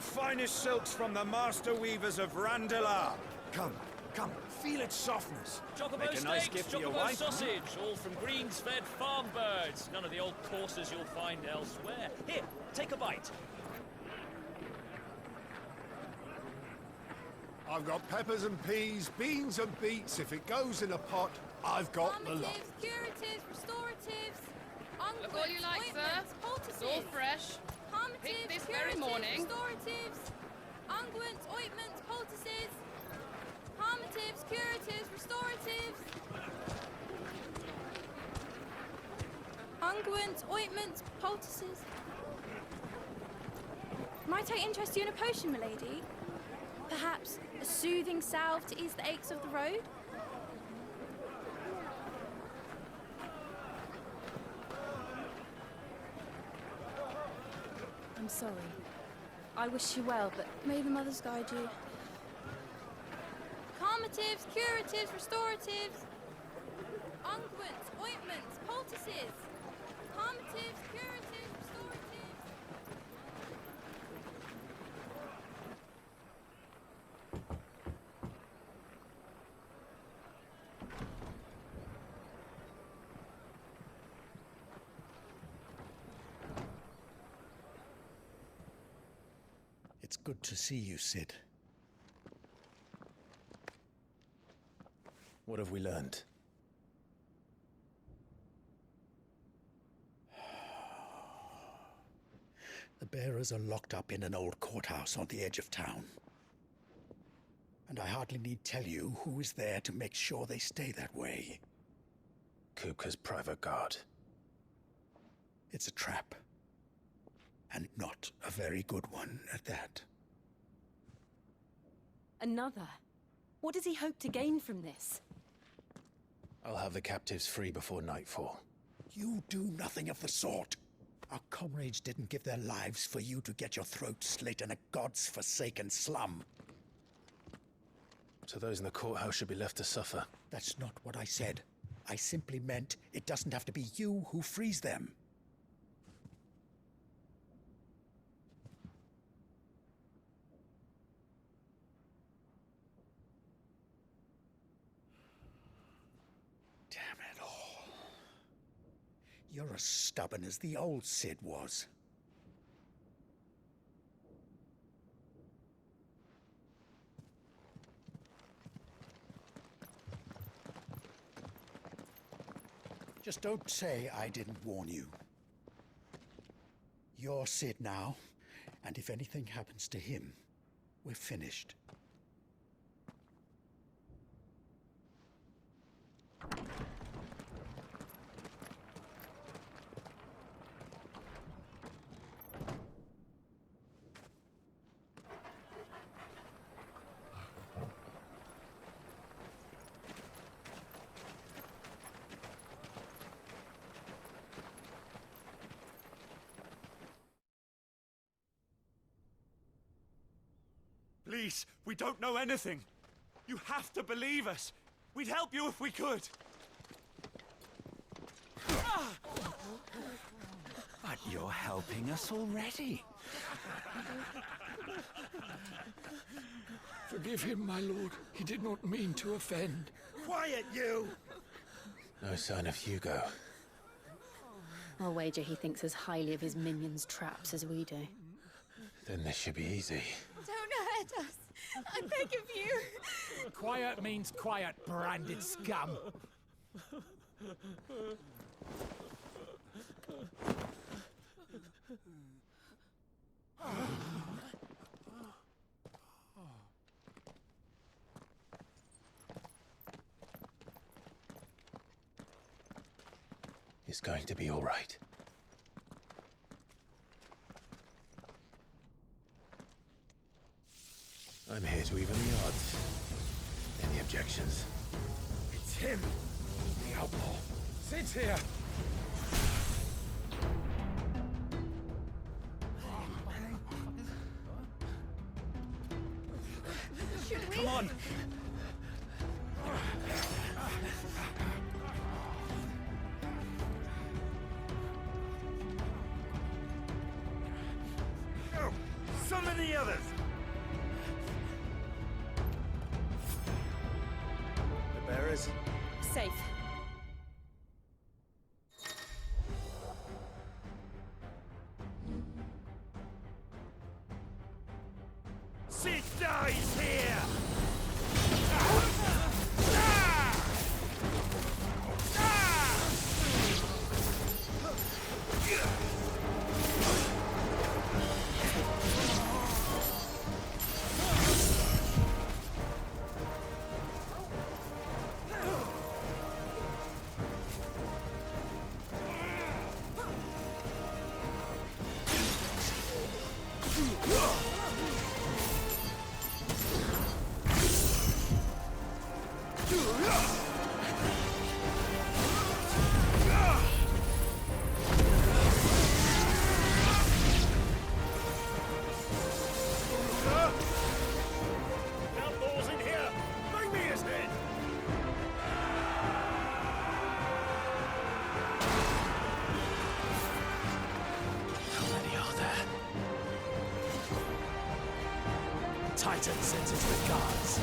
finest silks from the master weavers of Randalar. Come, come, feel its softness. Chocobo Make a nice steaks, gift for your chocobo wife. sausage, all from greens-fed farm birds. None of the old courses you'll find elsewhere. Here, take a bite. I've got peppers and peas, beans and beets. If it goes in a pot, I've got the lot. Curatives, restoratives, Look all you like, sir. It's all fresh. Picked this very morning. Restoratives, unguents, ointments, poultices, palmatives, curatives, restoratives. Unguents, ointments, poultices. Might I interest you in a potion, milady? Perhaps a soothing salve to ease the aches of the road? I'm sorry. I wish you well, but may the mothers guide you. Calmatives, curatives, restoratives, unguents, ointments, poultices. Calmatives, curatives, restoratives. It's good to see you, Cid. What have we learned? The bearers are locked up in an old courthouse on the edge of town. And I hardly need tell you who is there to make sure they stay that way. Kupka's private guard. It's a trap. And not a very good one at that. Another? What does he hope to gain from this? I'll have the captives free before nightfall. You do nothing of the sort. Our comrades didn't give their lives for you to get your throat slit in a god's forsaken slum. So those in the courthouse should be left to suffer. That's not what I said. I simply meant it doesn't have to be you who frees them. Damn it all. You're as stubborn as the old Cid was. Just don't say I didn't warn you. You're Cid now, and if anything happens to him, we're finished. Please, we don't know anything. You have to believe us. We'd help you if we could. But you're helping us already. Forgive him, my lord. He did not mean to offend. Quiet, you! No sign of Hugo. I'll wager he thinks as highly of his minions' traps as we do. Then this should be easy. Don't hurt us. I beg of you. Quiet means quiet, branded scum. It's going to be all right. I'm here to even the odds. Any objections? It's him, the outlaw. Sid's here. Come on. Summon Even the others! The bearers? Safe. Sid dies here! Outlaws in here! Bring me his head! How many are there? Titan sends his regards.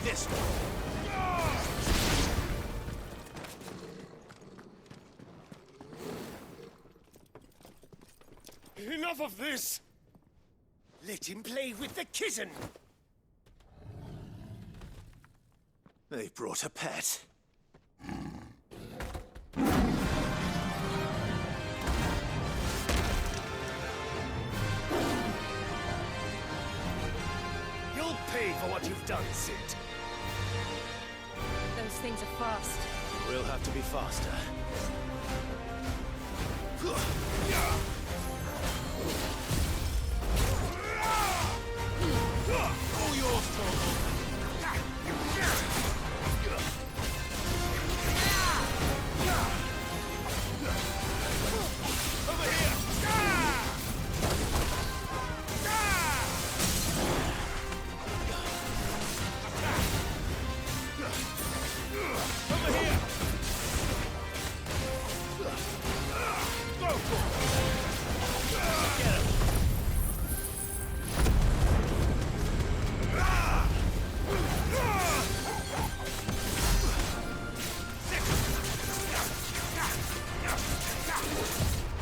This Enough of this! Let him play with the kitten! They brought a pet. You'll pay for what you've done, Sid. Those things are fast. We'll have to be faster. All yours, Torgal. Over here! Over here! Go for it! Get him!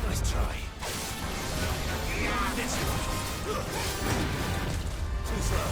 Nice try. This way. Too slow.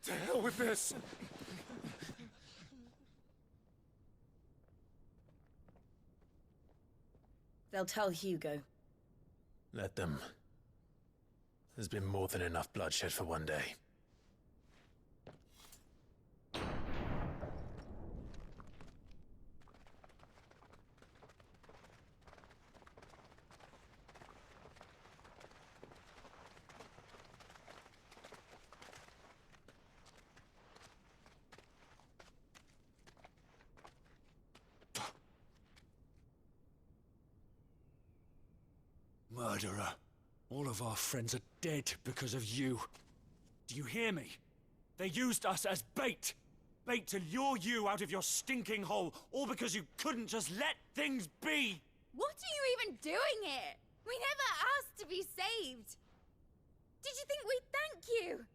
To hell with this! They'll tell Hugo. Let them. There's been more than enough bloodshed for one day. Murderer. All of our friends are dead because of you. Do you hear me? They used us as bait. bait to lure you out of your stinking hole, all because you couldn't just let things be! What are you even doing here? We never asked to be saved. Did you think we'd thank you?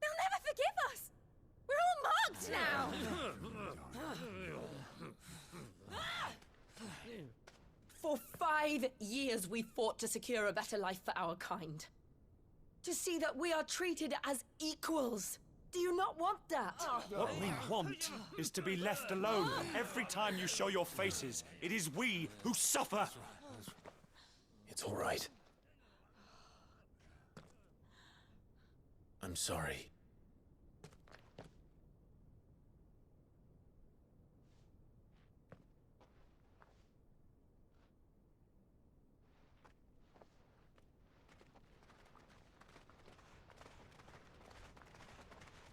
They'll never forgive us. We're all marked now. For 5 years we fought to secure a better life for our kind. To see that we are treated as equals. Do you not want that? What we want is to be left alone. Every time you show your faces, it is we who suffer. It's all right. I'm sorry.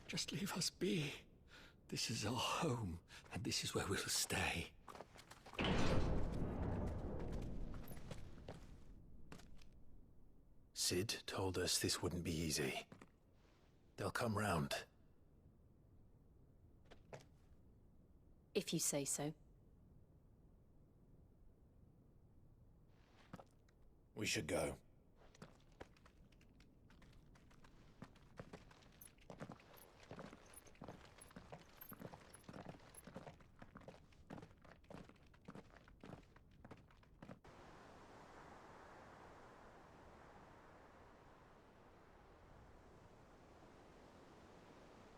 Just leave us be. This is our home, and this is where we'll stay. Sid told us this wouldn't be easy. They'll come round. If you say so. We should go.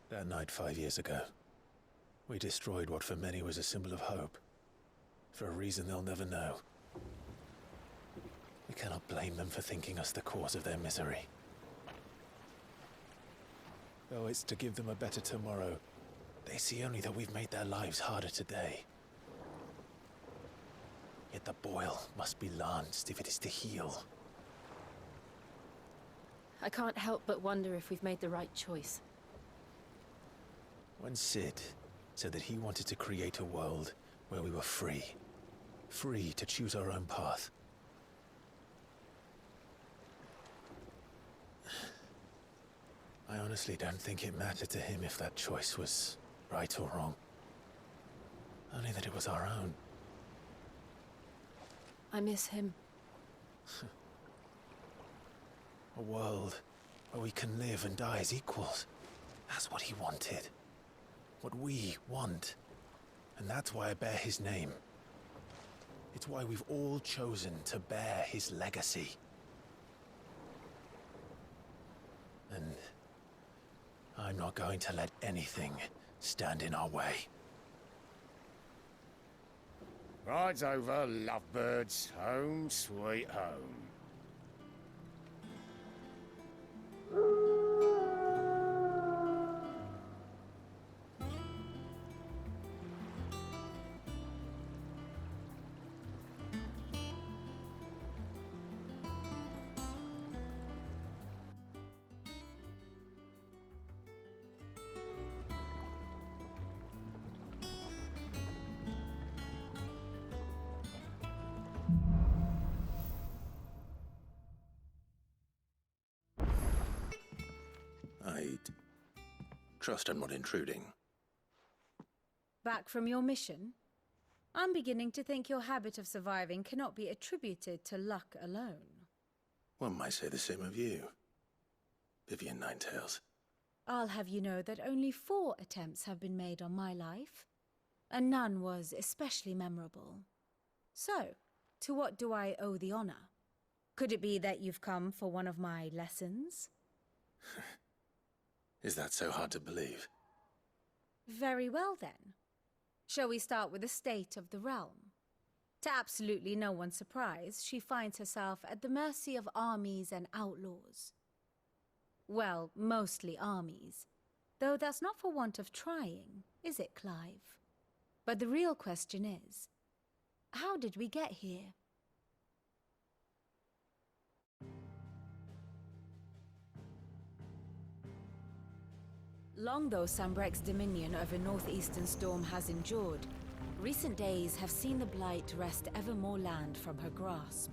That night 5 years ago, we destroyed what for many was a symbol of hope. For a reason they'll never know. We cannot blame them for thinking us the cause of their misery. Though it's to give them a better tomorrow, they see only that we've made their lives harder today. Yet the boil must be lanced if it is to heal. I can't help but wonder if we've made the right choice. When Sid said that he wanted to create a world where we were free. Free to choose our own path. I honestly don't think it mattered to him if that choice was right or wrong. Only that it was our own. I miss him. A world where we can live and die as equals. That's what he wanted. What we want. And that's why I bear his name. It's why we've all chosen to bear his legacy. And I'm not going to let anything stand in our way. Rides over, lovebirds. Home, sweet home. Trust I'm not intruding. Back from your mission? I'm beginning to think your habit of surviving cannot be attributed to luck alone. One might say the same of you, Vivian Ninetails. I'll have you know that only 4 attempts have been made on my life, and none was especially memorable. So, to what do I owe the honor? Could it be that you've come for one of my lessons? Is that so hard to believe? Very well, then. Shall we start with the state of the realm? To absolutely no one's surprise, she finds herself at the mercy of armies and outlaws. Well, mostly armies. Though that's not for want of trying, is it, Clive? But the real question is, how did we get here? Long though Sambrek's dominion over northeastern Storm has endured, recent days have seen the Blight wrest ever more land from her grasp.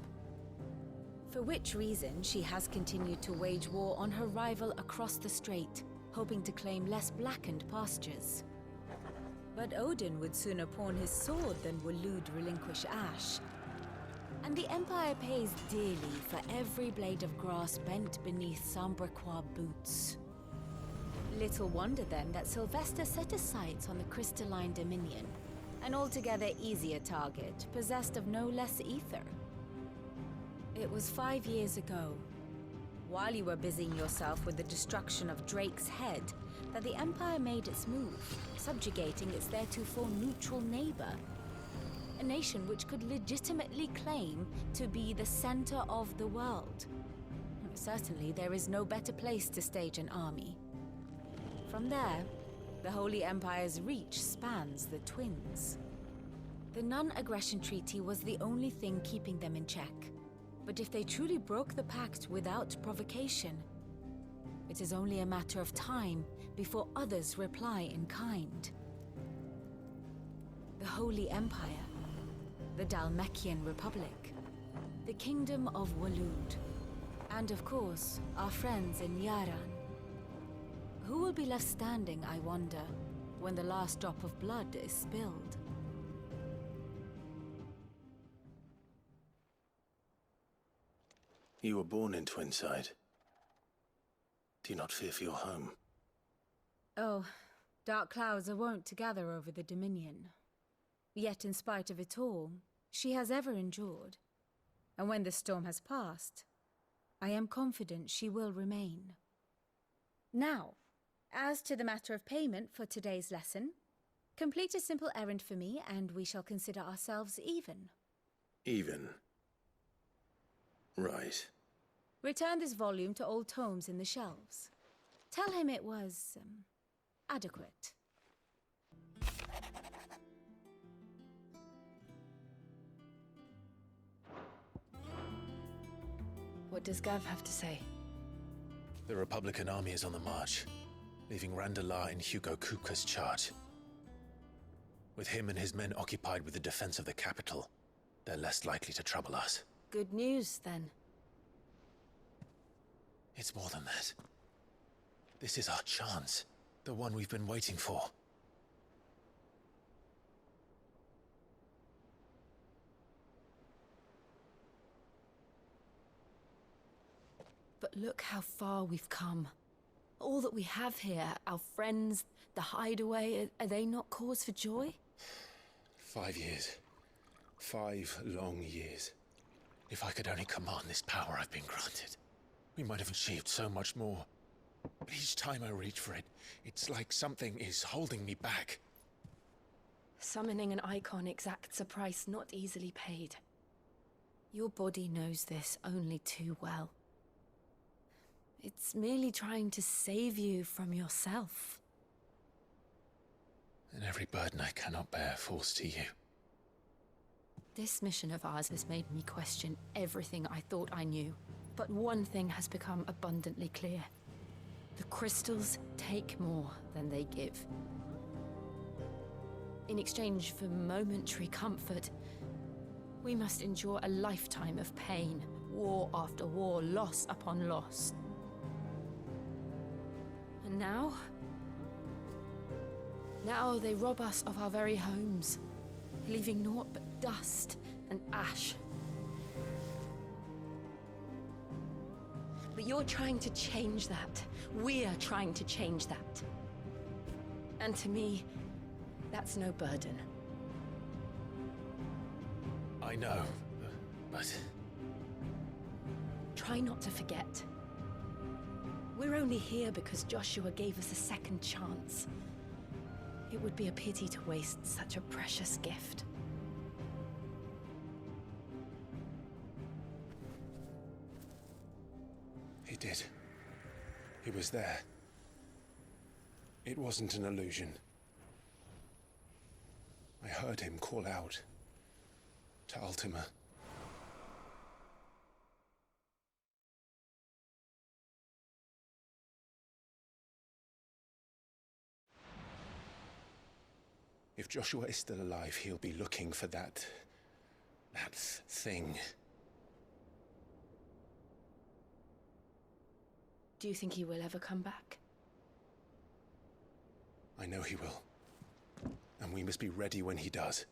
For which reason she has continued to wage war on her rival across the strait, hoping to claim less blackened pastures. But Odin would sooner pawn his sword than Waloed relinquish Ash. And the Empire pays dearly for every blade of grass bent beneath Sambrequois boots. Little wonder then that Sylvester set his sights on the crystalline Dominion, an altogether easier target, possessed of no less ether. It was 5 years ago, while you were busying yourself with the destruction of Drake's head, that the Empire made its move, subjugating its theretofore neutral neighbor. A nation which could legitimately claim to be the center of the world. Certainly, there is no better place to stage an army. From there, the Holy Empire's reach spans the Twins. The non-aggression treaty was the only thing keeping them in check. But if they truly broke the pact without provocation, it is only a matter of time before others reply in kind. The Holy Empire, the Dhalmekian Republic, the Kingdom of Waloed, and of course, our friends in Yaran. Who will be left standing, I wonder, when the last drop of blood is spilled? You were born in Twinside. Do you not fear for your home? Oh, dark clouds are wont to gather over the Dominion. Yet in spite of it all, she has ever endured. And when the storm has passed, I am confident she will remain. Now, as to the matter of payment for today's lesson, complete a simple errand for me and we shall consider ourselves even. Even? Right. Return this volume to old tomes in the shelves. Tell him it was, adequate. What does Gav have to say? The Republican army is on the march, leaving Randalar in Hugo Kuka's charge. With him and his men occupied with the defense of the capital, they're less likely to trouble us. Good news, then. It's more than that. This is our chance. The one we've been waiting for. But look how far we've come. All that we have here, our friends, the hideaway, are they not cause for joy? 5 years. 5 long years. If I could only command this power I've been granted, we might have achieved so much more. But each time I reach for it, it's like something is holding me back. Summoning an icon exacts a price not easily paid. Your body knows this only too well. It's merely trying to save you from yourself. And every burden I cannot bear falls to you. This mission of ours has made me question everything I thought I knew. But one thing has become abundantly clear. The crystals take more than they give. In exchange for momentary comfort, we must endure a lifetime of pain, war after war, loss upon loss. And now they rob us of our very homes, leaving naught but dust and ash. But you're trying to change that. We're trying to change that. And to me, that's no burden. I know, but... Try not to forget. We're only here because Joshua gave us a second chance. It would be a pity to waste such a precious gift. He did. He was there. It wasn't an illusion. I heard him call out to Ultima. If Joshua is still alive, he'll be looking for that thing. Do you think he will ever come back? I know he will. and we must be ready when he does.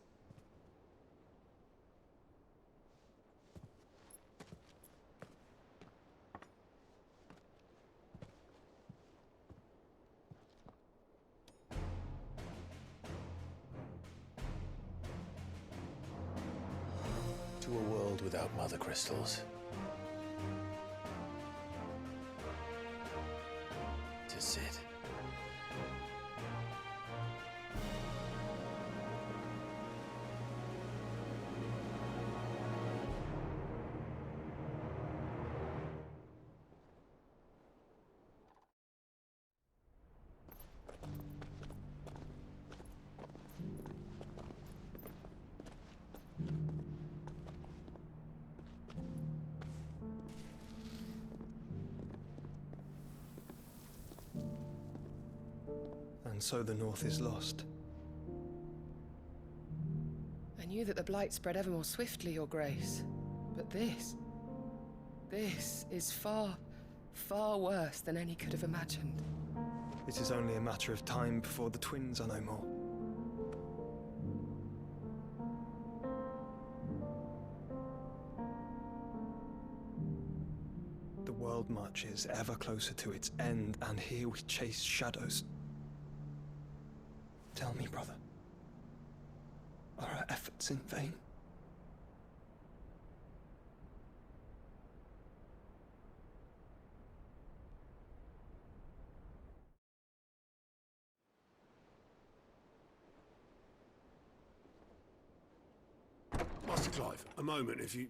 To a world without mother crystals. To Cid. And so the North is lost. I knew that the Blight spread ever more swiftly, Your Grace. But this is far, far worse than any could have imagined. It is only a matter of time before the twins are no more. The world marches ever closer to its end, and here we chase shadows. Tell me, brother, are our efforts in vain? Master Clive, a moment, if you...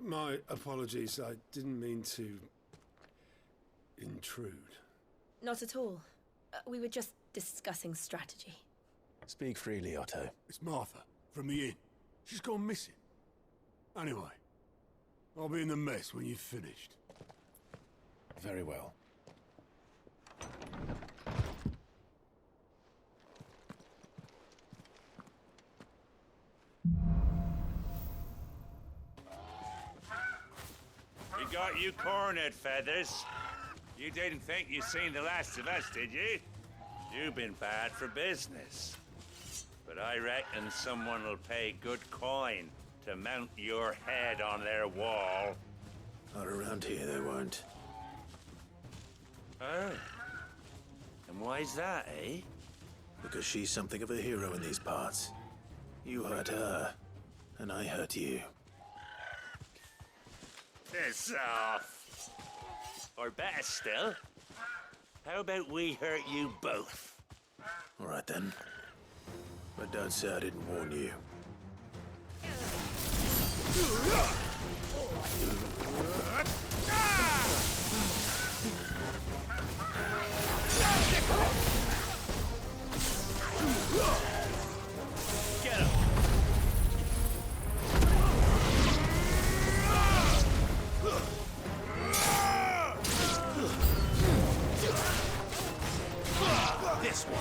my apologies, I didn't mean to... intrude. Not at all. We were just discussing strategy. Speak freely, Otto. It's Martha, from the inn. She's gone missing. Anyway, I'll be in the mess when you've finished. Very well. We got you cornered, Feathers. You didn't think you seen the last of us, did you? You've been bad for business. But I reckon someone will pay good coin to mount your head on their wall. Not around here, they won't. Oh. And why's that, eh? Because she's something of a hero in these parts. You hurt her, and I hurt you. Piss off. Or better still, how about we hurt you both? All right then. But don't say I didn't warn you. Get him! This one.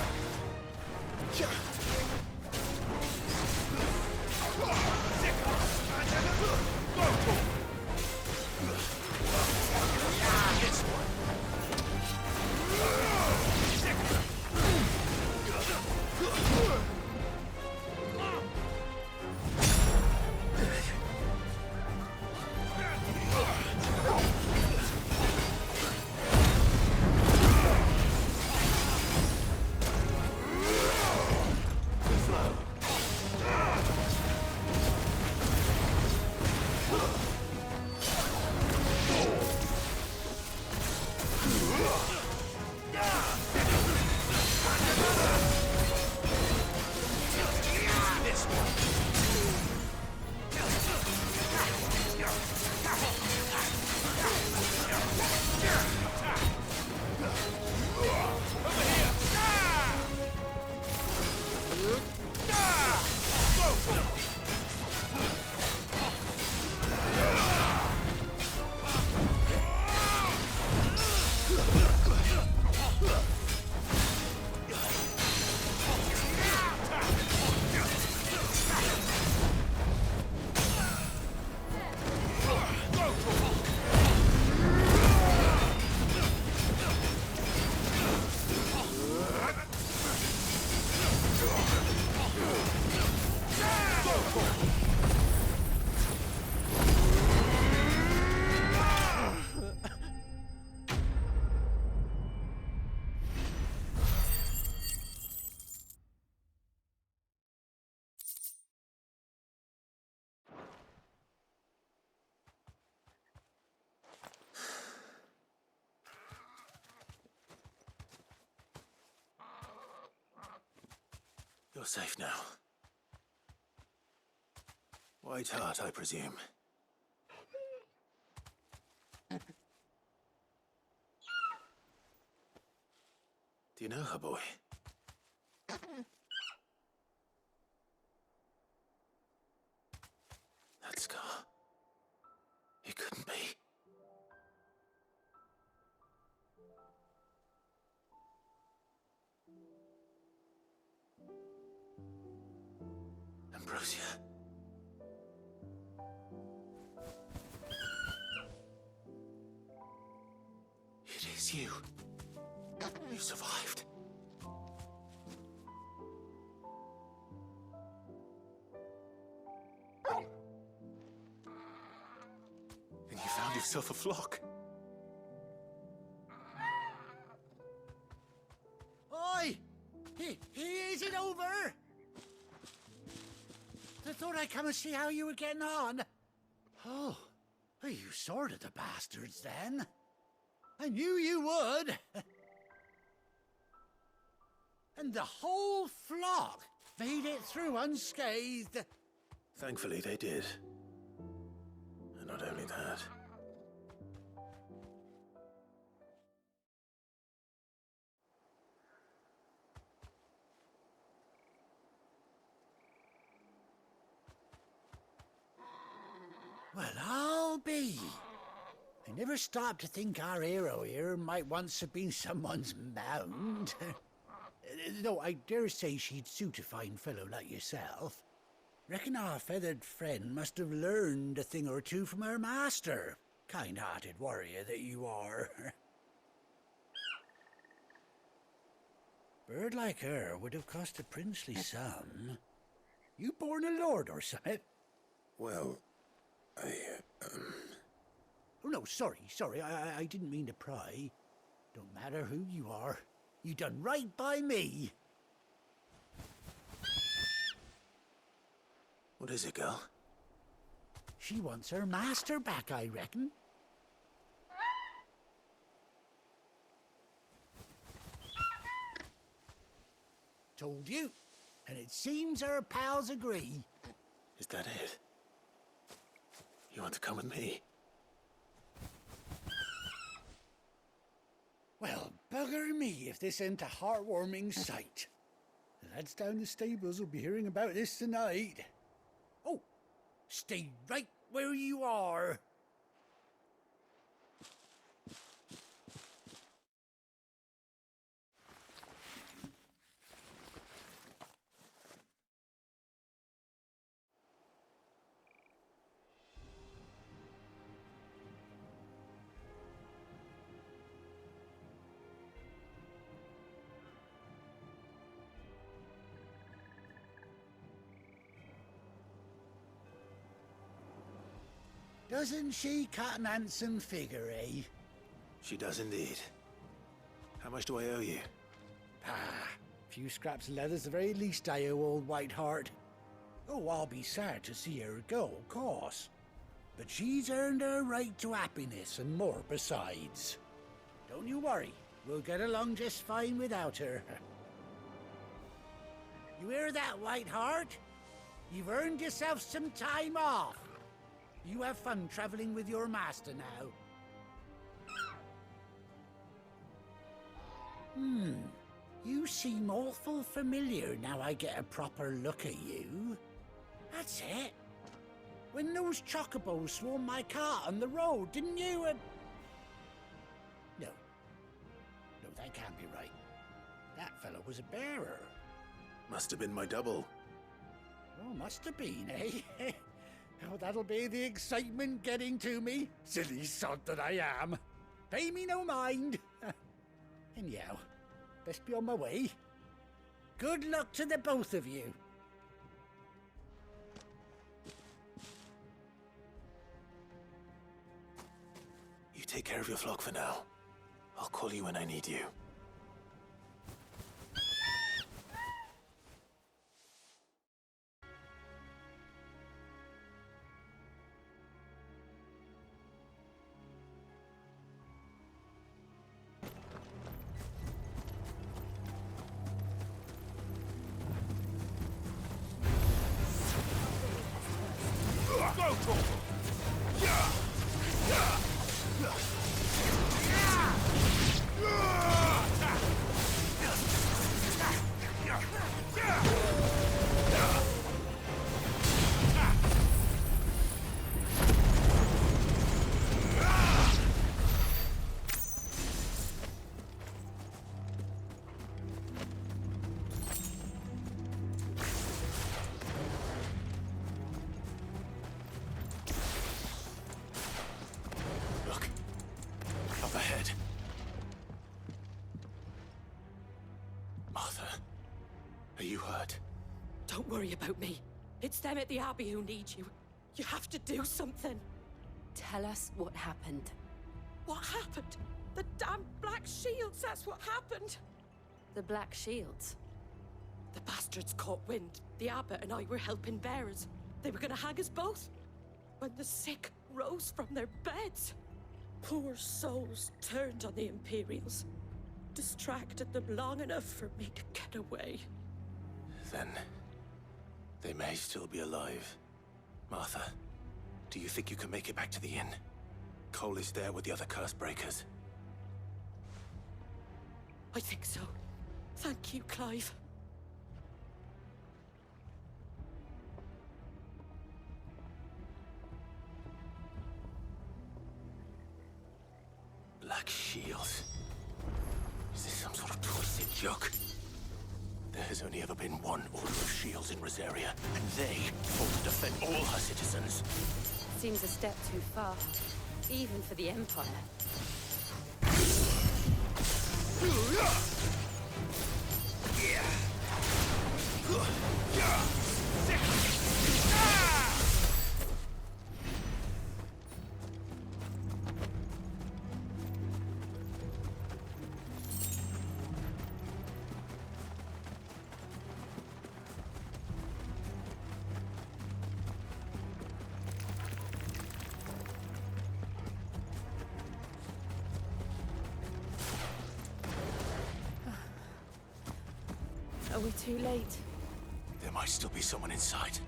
You're safe now. White Hart, I presume. Do you know her, boy? That scar. It couldn't be. Ambrosia. It is you. You survived. And you found yourself a flock. Oi! Is it over? I thought I'd come and see how you were getting on. Oh, you sorted the bastards then. I knew you would. And the whole flock made it through unscathed. Thankfully, they did. And not only that. Well, I'll be. I never stopped to think our hero here might once have been someone's mount. Though I dare say she'd suit a fine fellow like yourself. Reckon our feathered friend must have learned a thing or two from her master. Kind-hearted warrior that you are. Bird like her would have cost a princely sum. You born a lord or something? Well, Oh, no, sorry. I didn't mean to pry. Don't matter who you are. You done right by me. What is it, girl? She wants her master back, I reckon. Told you. And it seems her pals agree. Is that it? You want to come with me? Well, bugger me if this ain't a heartwarming sight. The lads down the stables will be hearing about this tonight. Oh, stay right where you are. Doesn't she cut an handsome figure, eh? She does indeed. How much do I owe you? A few scraps of leather's the very least I owe old White Hart. Oh, I'll be sad to see her go, of course. But she's earned her right to happiness and more besides. Don't you worry, we'll get along just fine without her. You hear that, White Hart? You've earned yourself some time off. You have fun traveling with your master now. You seem awful familiar now I get a proper look at you. That's it. When those chocobos swarmed my cart on the road, didn't you? No, that can't be right. That fellow was a bearer. Must have been my double. Oh, must have been, eh? Oh, that'll be the excitement getting to me. Silly sod that I am. Pay me no mind. Anyhow, best be on my way. Good luck to the both of you. You take care of your flock for now. I'll call you when I need you. Are you hurt? Don't worry about me. It's them at the Abbey who need you. You have to do something. Tell us what happened. What happened? The damn Black Shields, that's what happened. The Black Shields? The bastards caught wind. The Abbot and I were helping bearers. They were gonna hang us both. When the sick rose from their beds, poor souls turned on the Imperials. Distracted them long enough for me to get away. Then they may still be alive. Martha, do you think you can make it back to the inn? Cole is there with the other curse breakers. I think so. Thank you, Clive. Black Shields. Is this some sort of twisted joke? There has only ever been one Order of Shields in Rosaria, and they fought to defend all her citizens. Seems a step too far, even for the Empire. Are we too late? There might still be someone inside.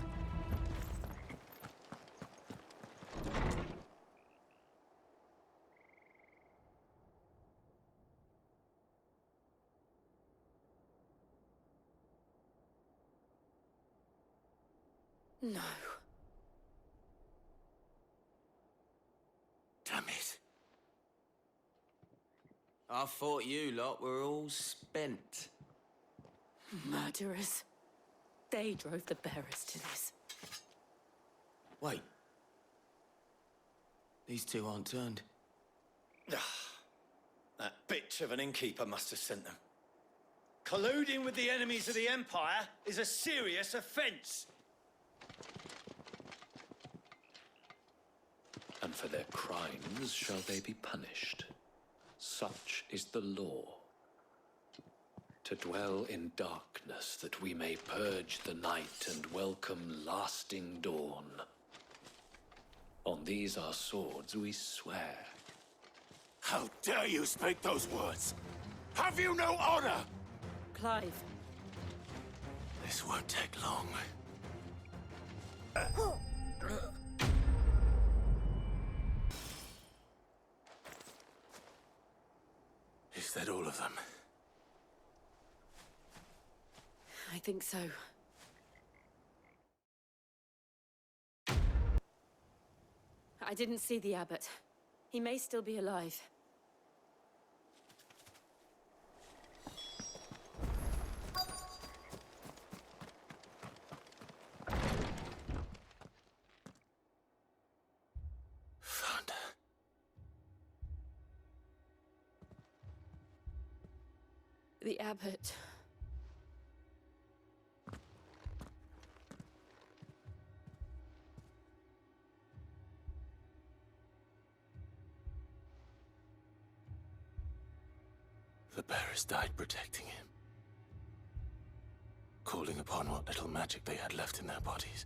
No. Damn it. I thought you lot were all spent. Murderers. They drove the bearers to this. Wait. These two aren't turned. That bitch of an innkeeper must have sent them. Colluding with the enemies of the Empire is a serious offense. And for their crimes shall they be punished. Such is the law. To dwell in darkness that we may purge the night and welcome lasting dawn. On these our swords we swear. How dare you speak those words? Have you no honor? Clive. This won't take long. Is that all of them? I think so. I didn't see the Abbot. He may still be alive. Found her. The Abbot. The bearers died protecting him. Calling upon what little magic they had left in their bodies.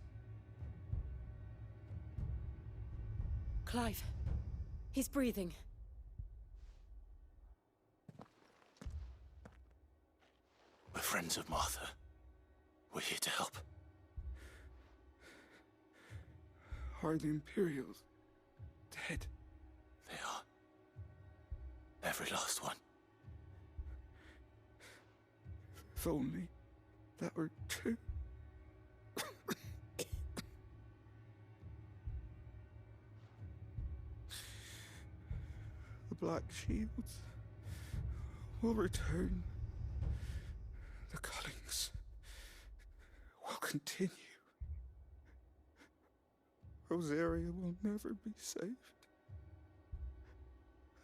Clive. He's breathing. We're friends of Martha. We're here to help. Are the Imperials dead? They are. Every last one. If only that were true. The Black Shields will return. The cullings will continue. Rosaria will never be saved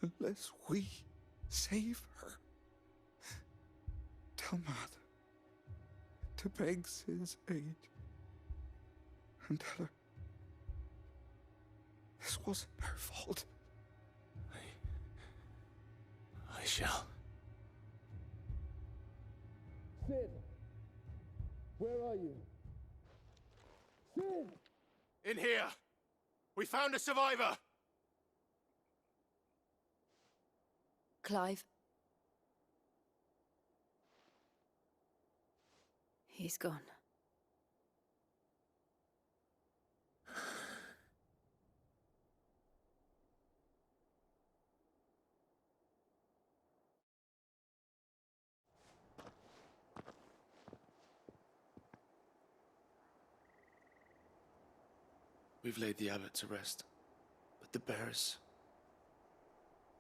unless we save her. Tell Mother. to beg Sin's aid and tell her this wasn't her fault. I shall. Sin! Where are you? Sin! In here! We found a survivor! Clive. He's gone. We've laid the abbot to rest, but the bearers,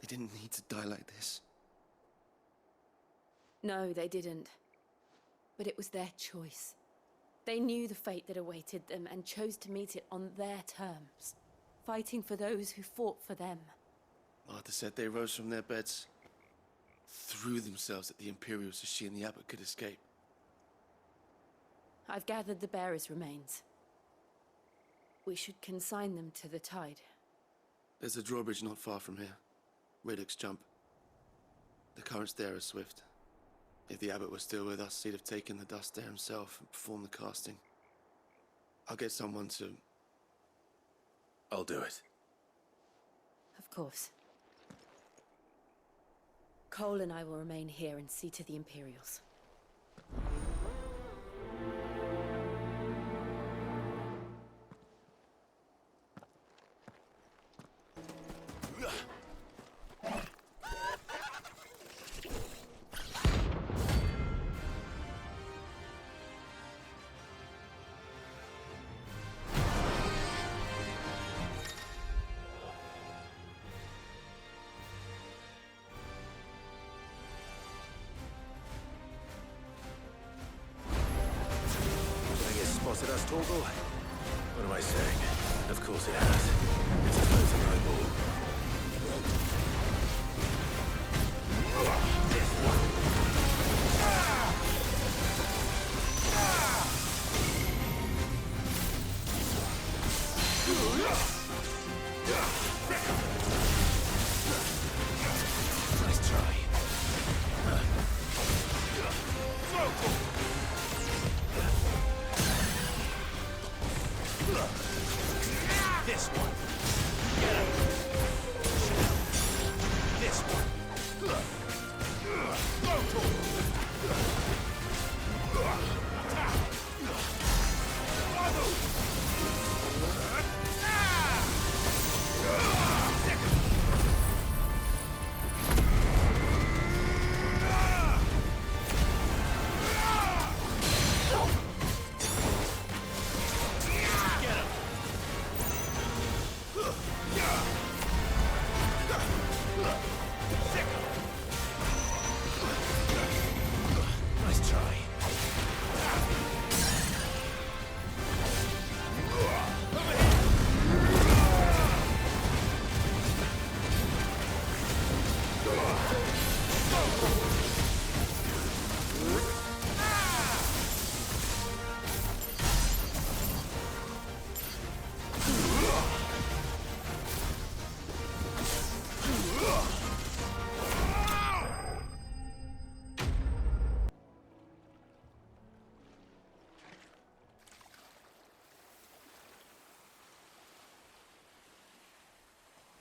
they didn't need to die like this. No, they didn't. But it was their choice. They knew the fate that awaited them and chose to meet it on their terms, fighting for those who fought for them. Martha said they rose from their beds, threw themselves at the Imperials so she and the abbot could escape. I've gathered the bearers' remains. We should consign them to the tide. There's a drawbridge not far from here. Radix Jump. The currents there are swift. If the abbot was still with us, he'd have taken the dust there himself and performed the casting. I'll get someone to... I'll do it. Of course. Cole and I will remain here and see to the Imperials. Spotted us, Torgal? What am I saying? Of course it has. It's a floating eyeball. This one. Nice try. This one. Get him. This one. Nice try.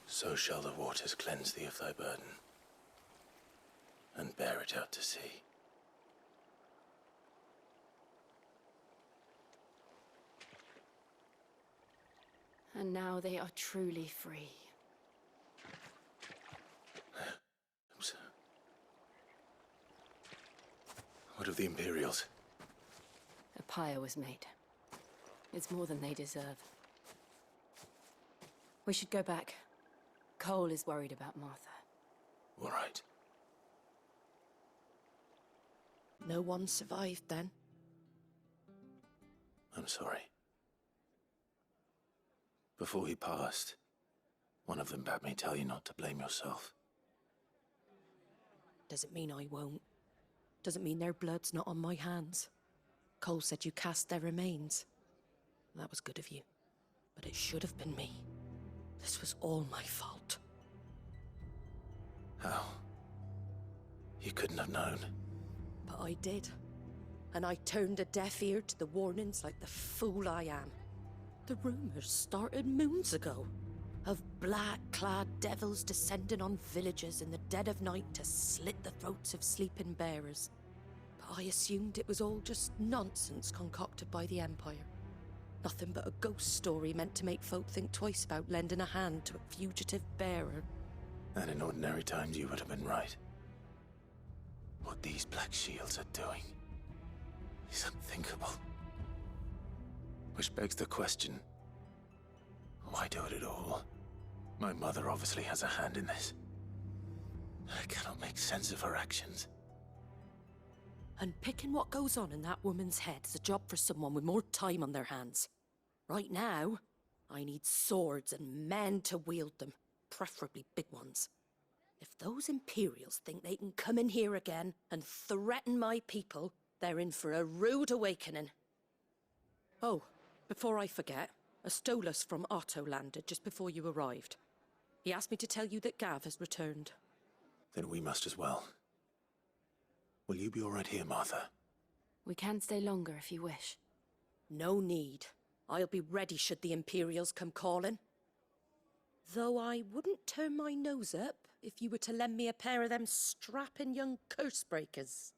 So shall the waters cleanse thee of thy burden, and bear it out to sea. And now they are truly free. Oops. What of the Imperials? A pyre was made. It's more than they deserve. We should go back. Cole is worried about Martha. All right. No one survived then? I'm sorry. Before he passed, one of them bade me tell you not to blame yourself. Doesn't mean I won't. Doesn't mean their blood's not on my hands. Cole said you cast their remains. That was good of you. But it should have been me. This was all my fault. How? You couldn't have known. But I did. And I turned a deaf ear to the warnings like the fool I am. The rumors started moons ago. Of black-clad devils descending on villages in the dead of night to slit the throats of sleeping bearers. But I assumed it was all just nonsense concocted by the Empire. Nothing but a ghost story meant to make folk think twice about lending a hand to a fugitive bearer. And in ordinary times you would have been right. What these Black Shields are doing is unthinkable. Which begs the question, why do it at all? My mother obviously has a hand in this. I cannot make sense of her actions. And picking what goes on in that woman's head is a job for someone with more time on their hands. Right now, I need swords and men to wield them, preferably big ones. If those Imperials think they can come in here again and threaten my people, they're in for a rude awakening. Oh, before I forget, a Stolas from Otto landed just before you arrived. He asked me to tell you that Gav has returned. Then we must as well. Will you be all right here, Martha? We can stay longer if you wish. No need. I'll be ready should the Imperials come calling. Though I wouldn't turn my nose up if you were to lend me a pair of them strapping young curse breakers.